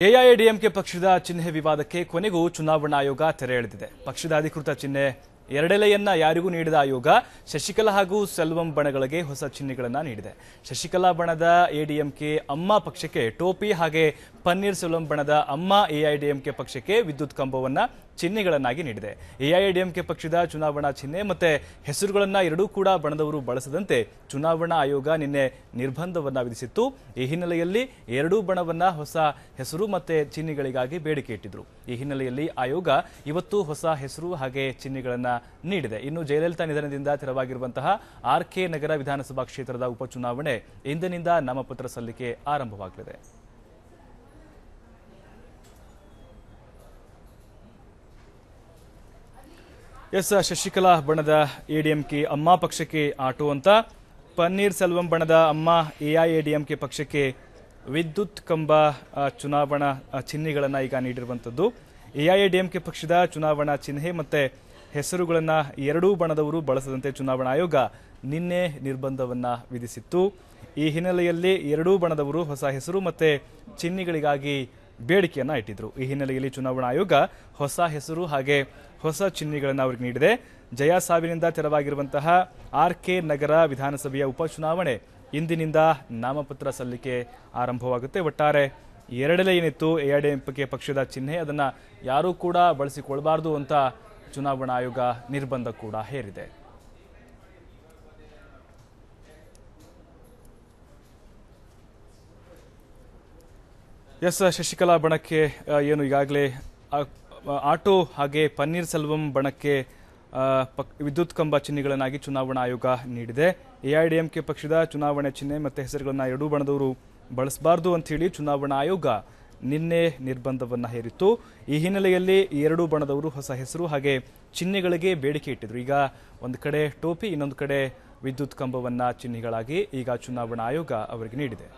ಎಐಎಡಿಎಂಕೆ ಪಕ್ಷದ ಚಿಹ್ನೆ ವಿವಾದಕ್ಕೆ ಕೊನೆಗೂ ಚುನಾವಣಾ ಆಯೋಗ ತೆರೆ ಎಳೆದಿದೆ. ಪಕ್ಷದ ಅಧಿಕೃತ ಚಿಹ್ನೆ ಎರಡೆಲೆಯನ್ನ ಯಾರಿಗೂ ನೀಡಿದ ಆಯೋಗ ಶಶಿಕಲಾ ಹಾಗೂ ಸೆಲ್ವಂ ಬಣಗಳಿಗೆ ಹೊಸ ಚಿಹ್ನೆಗಳನ್ನು ನೀಡಿದೆ. ಶಶಿಕಲಾ ಬಣದ ಎಡಿಎಂಕೆ ಅಮ್ಮ ಪಕ್ಷಕ್ಕೆ ಟೋಪಿ ಹಾಗೆ ಪನ್ನೀರ್ ಸೆಲ್ವಂ ಬಣದ ಅಮ್ಮ ಎಐಎಡಿಎಂಕೆ ಪಕ್ಷಕ್ಕೆ ವಿದ್ಯುತ್ ಕಂಬವನ್ನ ಚಿಹ್ನೆಗಳನ್ನಾಗಿ ನೀಡಿದೆ. ಎಐಎಡಿಎಂಕೆ ಪಕ್ಷದ ಚುನಾವಣಾ ಚಿಹ್ನೆ ಮತ್ತೆ ಹೆಸರುಗಳನ್ನ ಎರಡೂ ಕೂಡ ಬಣದವರು ಬಳಸದಂತೆ ಚುನಾವಣಾ ಆಯೋಗ ನಿನ್ನೆ ನಿರ್ಬಂಧವನ್ನ ವಿಧಿಸಿತ್ತು. ಈ ಹಿನ್ನೆಲೆಯಲ್ಲಿ ಎರಡೂ ಬಣವನ್ನ ಹೊಸ ಹೆಸರು ಮತ್ತೆ ಚಿಹ್ನೆಗಳಿಗಾಗಿ ಬೇಡಿಕೆ ಇಟ್ಟಿದ್ರು. ಈ ಹಿನ್ನೆಲೆಯಲ್ಲಿ ಆಯೋಗ ಇವತ್ತು ಹೊಸ ಹೆಸರು ಹಾಗೆ ಚಿಹ್ನೆಗಳನ್ನ ನೀಡಿದೆ. ಇನ್ನು ಜಯಲಲಿತಾ ನಿಧನದಿಂದ ತೆರವಾಗಿರುವಂತಹ ಆರ್ಕೆ ನಗರ ವಿಧಾನಸಭಾ ಕ್ಷೇತ್ರದ ಉಪಚುನಾವಣೆ ಇಂದಿನಿಂದ ನಾಮಪತ್ರ ಸಲ್ಲಿಕೆ ಆರಂಭವಾಗಲಿದೆ. ಶಶಿಕಲಾ ಬಣದ ಎಡಿಎಂಕೆ ಅಮ್ಮ ಪಕ್ಷಕ್ಕೆ ಆಟೋ ಅಂತ, ಪನ್ನೀರ್ ಸೆಲ್ವಂ ಬಣದ ಅಮ್ಮ ಎಐಎಡಿಎಂಕೆ ಪಕ್ಷಕ್ಕೆ ವಿದ್ಯುತ್ ಕಂಬ ಚುನಾವಣಾ ಚಿಹ್ನೆಗಳನ್ನು ಈಗ ನೀಡಿರುವಂಥದ್ದು. ಎಐಎಡಿಎಂಕೆ ಪಕ್ಷದ ಚುನಾವಣಾ ಚಿಹ್ನೆ ಮತ್ತೆ ಹೆಸರುಗಳನ್ನು ಎರಡೂ ಬಣದವರು ಬಳಸದಂತೆ ಚುನಾವಣಾ ಆಯೋಗ ನಿನ್ನೆ ನಿರ್ಬಂಧವನ್ನ ವಿಧಿಸಿತ್ತು. ಈ ಹಿನ್ನೆಲೆಯಲ್ಲಿ ಎರಡೂ ಬಣದವರು ಹೊಸ ಹೆಸರು ಮತ್ತೆ ಚಿಹ್ನೆಗಳಿಗಾಗಿ ಬೇಡಿಕೆಯನ್ನ ಇಟ್ಟಿದ್ರು. ಈ ಹಿನ್ನೆಲೆಯಲ್ಲಿ ಚುನಾವಣಾ ಆಯೋಗ ಹೊಸ ಹೆಸರು ಹಾಗೆ ಹೊಸ ಚಿಹ್ನೆಗಳನ್ನು ಅವರಿಗೆ ನೀಡಿದೆ. ಜಯ ಸಾವಿನಿಂದ ತೆರವಾಗಿರುವಂತಹ ಆರ್ಕೆ ನಗರ ವಿಧಾನಸಭೆಯ ಉಪಚುನಾವಣೆ ಇಂದಿನಿಂದ ನಾಮಪತ್ರ ಸಲ್ಲಿಕೆ ಆರಂಭವಾಗುತ್ತೆ. ಒಟ್ಟಾರೆ ಎರಡೆಲೆ ಏನಿತ್ತು ಎಐಎಡಿಎಂಕೆ ಪಕ್ಷದ ಚಿಹ್ನೆ ಅದನ್ನ ಯಾರೂ ಕೂಡ ಬಳಸಿಕೊಳ್ಬಾರ್ದು ಅಂತ ಚುನಾವಣಾ ಆಯೋಗ ನಿರ್ಬಂಧ ಕೂಡ ಹೇರಿದೆ. ಶಶಿಕಲಾ ಬಣಕ್ಕೆ ಏನು ಈಗಾಗಲೇ ಆಟೋ ಹಾಗೆ ಪನ್ನೀರ್ ಸೆಲ್ವಂ ಬಣಕ್ಕೆ ವಿದ್ಯುತ್ ಕಂಬ ಚಿಹ್ನೆಗಳನ್ನಾಗಿ ಚುನಾವಣಾ ಆಯೋಗ ನೀಡಿದೆ. ಎಐಎಡಿಎಂಕೆ ಪಕ್ಷದ ಚುನಾವಣೆ ಚಿಹ್ನೆ ಮತ್ತೆ ಹೆಸರುಗಳನ್ನ ಎರಡೂ ಬಣದವರು ಬಳಸಬಾರದು ಅಂತ ಹೇಳಿ ಚುನಾವಣಾ ಆಯೋಗ ನಿನ್ನೆ ನಿರ್ಬಂಧವನ್ನ ಹೇರಿತ್ತು. ಈ ಹಿನ್ನೆಲೆಯಲ್ಲಿ ಎರಡೂ ಬಣದವರು ಹೊಸ ಹೆಸರು ಹಾಗೆ ಚಿಹ್ನೆಗಳಿಗೆ ಬೇಡಿಕೆ ಇಟ್ಟಿದ್ರು. ಈಗ ಒಂದು ಕಡೆ ಟೋಪಿ ಇನ್ನೊಂದು ಕಡೆ ವಿದ್ಯುತ್ ಕಂಬವನ್ನ ಚಿಹ್ನೆಗಳಾಗಿ ಈಗ ಚುನಾವಣಾ ಆಯೋಗ ಅವರಿಗೆ ನೀಡಿದೆ.